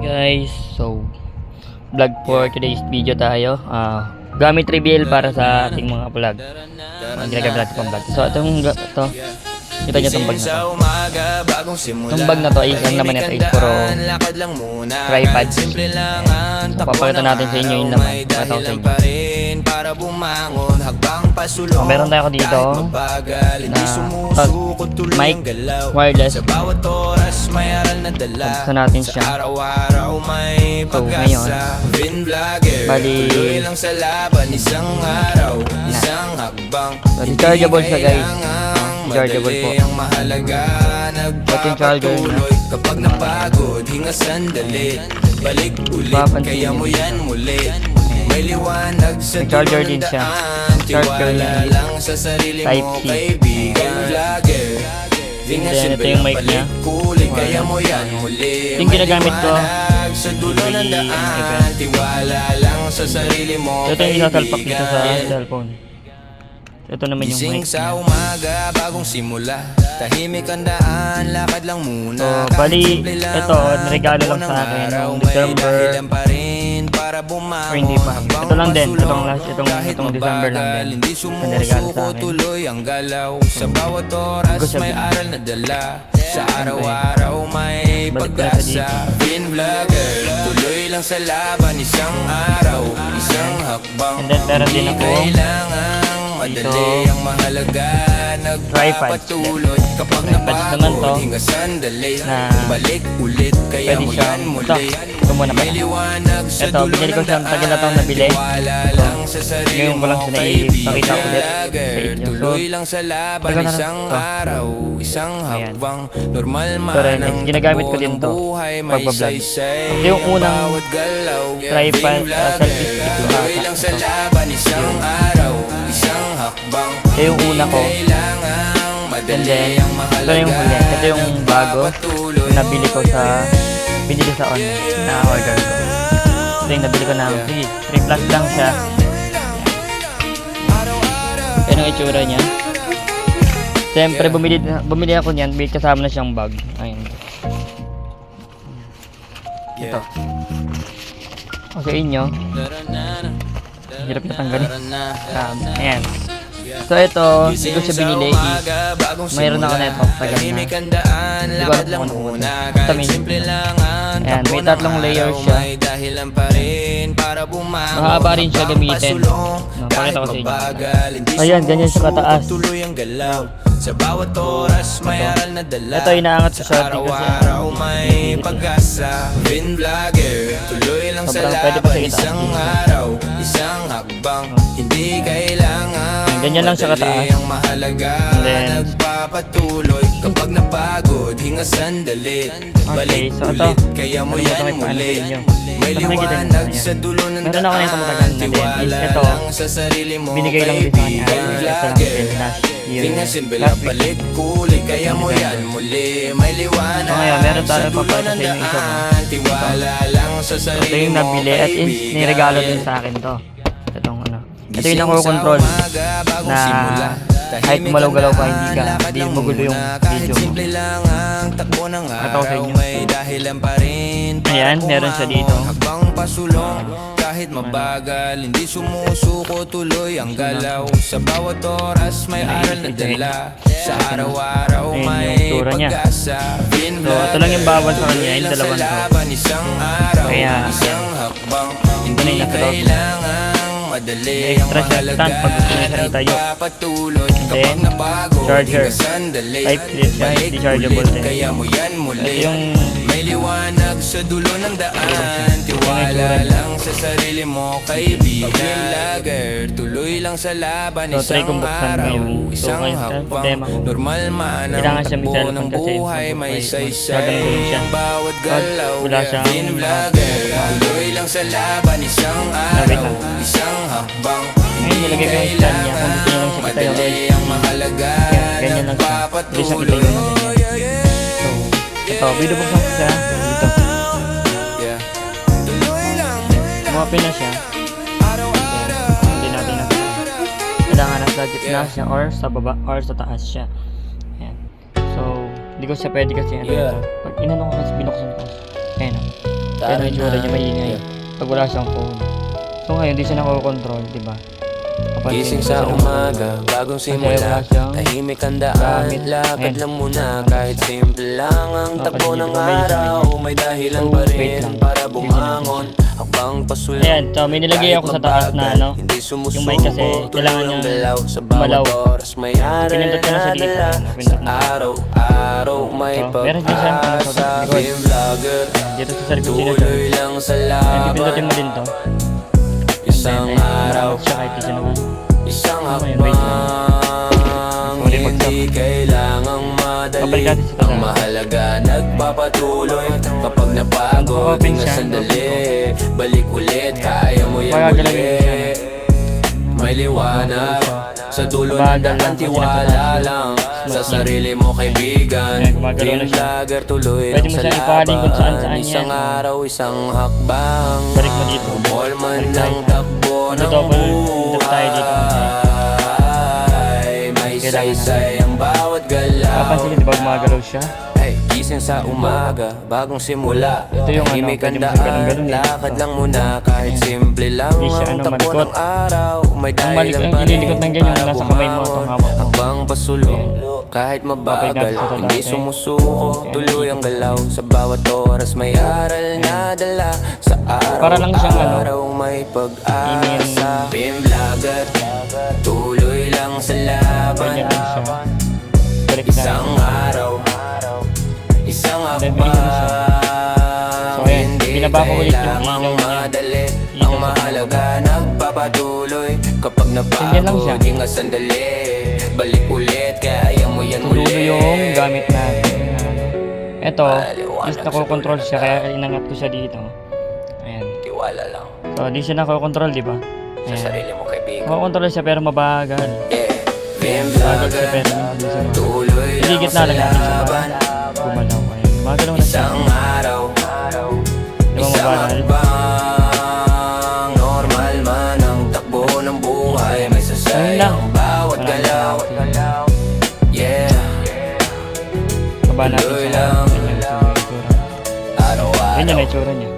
Guys, so vlog for today's video tayo. Gamit reveal para sa ating mga vlog. Ginagamit natin pang vlog. So ito kita nyo itong bag na to. Itong bag na to ay ang naman ito is puro tripod. So papakita natin sa inyo yung naman. Pakita ko sa inyo. Meron tayo dito na mic wireless. Pagsa natin siya. So ngayon bali rechargeable siya guys. Rechargeable po. Ito yung charger niya. Kapag napagod, hinga sandali. Balik ulit, kaya mo yan muli. May liwanag sa charger din siya. Charger niya Type-C. Then ito yung mic niya. Ito yung ginagamit ko. Ito yung isasalpak dito sa cellphone. Ito naman yung mic niya. So, bali, ito, regalo lang sa akin noong December. Or hindi pa. Ito lang din. Itong December lang din. Ito niregalo sa akin. Gusto siya. Sa araw-araw may pag-asa. Tuloy lang sa laban, isang araw, isang hakbang. And then, meron din ako madali ang mahalaga, nagpapatuloy kapag napagod, hinga sandali, balik ulit, kaya mo yan muli. May liwanag sa dulo ng daan, tiwala lang sa sarili mo, kaibigan, tuloy lang sa laban, isang araw, isang hakbang, normal man ang buhay, may saysay, bawat galaw, tripod, tuloy lang sa laban, isang araw, isang hakbang. Ito yung una ko. And then, ito yung huli. Ito yung bago na binili sa online. Na-order ko. Ito yung nabili ko na. Sige, 3 plus lang siya. Yan ang itsura niya. Siyempre, bumili ako niyan. Kasama na siyang bag. Ayun. Ito. O sa inyo. Hirap na tanggalin. Ayan. So ito, hindi ko siya binili. Mayroon ako na ito. Tagal na. Hindi ko alam kung ano. Ayan, may 3 layers siya. Mahaba rin siya gamitin. Pakita ko sa inyo. Ayan, ganyan siya kataas. Sa bawat oras may aral na dala. Ito inaangat sa shorty kasi pag-asa. Vin vlogger, tuloy lang sa laban, isang araw, isang hakbang. Hindi kailangan ganyan lang siya kataas. Ang mahalaga, nagpapatuloy kapag napagod, hinga sandali. Balik ulit, kaya mo yan muli. May liwanag sa dulo ng daan, tiwala lang sa sarili mo, binigay lang din sa kanya. Pingasimbilang balik kulit, kaya mo yan muli. May liwanag ngayon, meron tayo sa dulo papayta ng sa inyo isa daan, tiwala lang sa Ito sarili yung mo, nabili at niregalo din sa akin to. Itong ano. Ito yung nako-control na kahit malaw-galaw pa hindi magulo yung video mo. Ito sa inyo. Ayan, meron siya dito. Kahit mabagal, hindi sumusuko, tuloy ang galaw. Sa bawat oras may aral na dala. Sa araw-araw may pag-asa. So, ito lang yung bawal sa kanya, yung dalawang to. Kaya, ito na yung kailangan may extra siya stand pag gusto nyo siya itayo. Then, charger. Type C siya, hindi chargeable din. Ito yung liwanag sa dulo ng daan, tiwala lang sa sarili mo, kaibigan, lager, tuloy lang sa laban, isang araw, isang hakbang, normal man ang takbo ng buhay, may saysay, bawat galaw, Vin vlogger, tuloy lang sa laban, isang araw, isang hakbang, hindi kailangan madali ang mahalaga, nagpapatuloy. Ito, video box lang siya dito. Umapin na siya. Hindi natin na. Kailangan nasa gitna siya or sa baba or sa taas siya. Ayan. So, hindi ko siya pwede kasi ano ito. Pag inano ko kasi binuksan ko. Ayan. Kaya ang itsura niya maingay. Pag wala siyang phone. So ngayon, di siya nakokontrol, di ba? Kapag Gising hindi sa siya umaga, bagong Kasi simula wala siyang tahimik ang daan, gamit. lakad Ayan. lang muna. Kahit simple lang ang takbo Papaligid ng ko, may araw, may dahilan So, pa wait rin lang. para Tignan bumangon. Habang pasulong, Ayan, so may nilagay ako sa taas na ano, hindi yung mic kasi kailangan niya galaw sa malaw. bawat oras. May aral Pinindot ko na na siya dito. dala Pinindot sa na. araw-araw. May So, meron din siyang ano, pag-asa, record. being vlogger. Dito sa sarili ko Tuloy lang sa Ayan, pipindutin laban, mo din to. isang araw, Siya kahit di siya naman. isang Ayun, wait lang. hakbang. Sorry, Hindi kailangang madali. Babalik natin sa Ang taas. mahalaga nagpapatuloy. Kapag napagod, Open di na siya. sandali. Balik ulit, kaya mo yan Magagalawin muli. siya, May liwanag sa dulo ng Bagal lang, daan, tiwala lang sa sarili mo kaibigan. Ayan, gumagalaw na Team siya. vlogger, tuloy Pwede lang mo sa siya ipahalin kung saan-saan laban. yan. Isang araw, isang hakbang. Balik mo dito. Bumol man Balik ng tayo. takbo ng Double tap tayo dito. buhay. May Kailangan saysay ang bawat galaw. Papansin niyo, di ba gumagalaw siya? Hey, gising sa umaga, bagong simula. Ito yung ano, Tahimik pwede ang mo siya ganun-ganun daan, eh. lakad lang muna. Kahit simple lang Hindi siya, ang ano, takbo malikot. ng araw. May Ang malik- dahilan ang pa ililikot ng rin ganyan, para nasa kamay mo, bumangon. itong hawak mo. Habang pasulong, kahit mabagal, Papay natin sa hindi dati. sumusuko. Tuloy ang galaw, sa bawat oras may aral na dala. Sa Para lang siyang, ano, araw may pag-asa. Indian- Pim vlogger, tuloy lang sa laban. Ganyan lang siya. Balik tayo. Isang araw, isang Then, may ano siya. hakbang. So, ayan, Hindi binaba ko ulit yung kailangang ilaw niya. madali. Ilaw Ang sa mahalaga, nagpapatuloy. Kapag Ganyan lang napagod, siya. di nga sandali. Balik ulit, kaya mo yan muli. Tulo yung gamit natin. Ito, is nakokontrol siya kaya inangat ko siya dito. Ayan. Tiwala lang So, di siya nakokontrol, di ba? sa Ayan. sarili mo, kaibigan. Nakokontrol siya pero mabagal. Yeah, Pim Mabagal siya vlogger, pero hindi siya. tuloy lang Iligit sa na lang natin siya. laban. Gumalaw. Ayan. Gumagalaw na siya. Isang araw, Di ba isang mabagal? hakbang. Normal man ang takbo ng buhay. May Ayun lang. sasayang bawat Maraming galaw. salamat. Yeah, Baba natin Tuloy siya. lang. Ganyan yung itsura. araw-araw. Ganyan ang itsura niya.